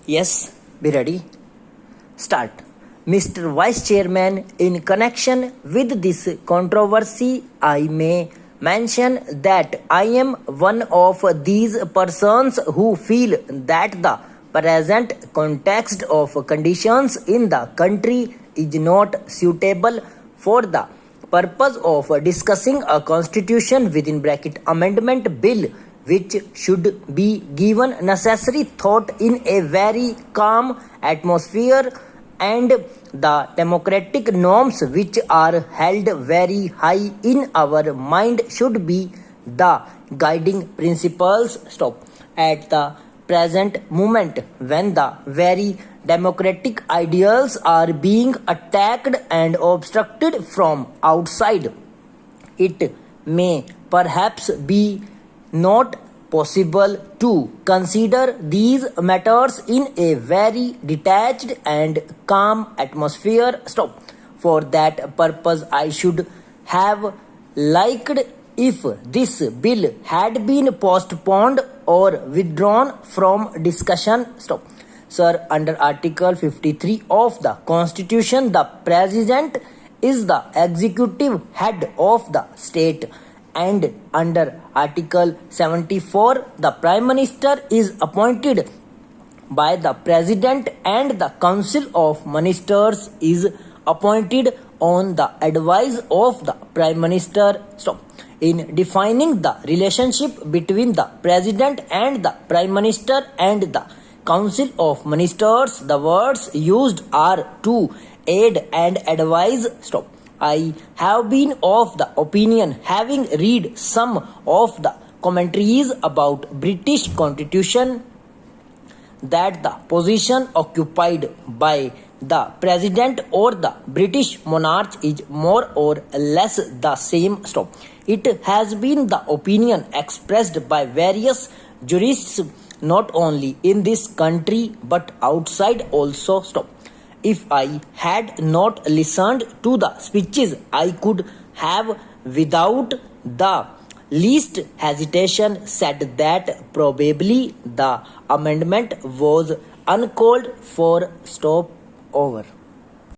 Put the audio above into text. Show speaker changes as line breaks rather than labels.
Yes, be ready. Start. Mr. Vice Chairman, in connection with this controversy, I may mention that I am one of these persons who feel that the present context of conditions in the country is not suitable for the purpose of discussing a constitution within bracket amendment bill which should be given necessary thought in a very calm atmosphere, and the democratic norms which are held very high in our mind should be the guiding principles. Stop. At the present moment, when the very democratic ideals are being attacked and obstructed from outside, it may perhaps be not possible to consider these matters in a very detached and calm atmosphere. Stop. For that purpose, I should have liked if this bill had been postponed or withdrawn from discussion. Stop. Sir, under Article 53 of the Constitution, the President is the executive head of the state, and under Article 74, the Prime Minister is appointed by the President and the Council of Ministers is appointed on the advice of the Prime Minister. Stop. In defining the relationship between the President and the Prime Minister and the Council of Ministers, the words used are to aid and advise. Stop. I have been of the opinion, having read some of the commentaries about British Constitution, that the position occupied by the President or the British monarch is more or less the same. Stop. It has been the opinion expressed by various jurists not only in this country but outside also. Stop. If I had not listened to the speeches, I could have without the least hesitation said that probably the amendment was uncalled for. Stop. Over.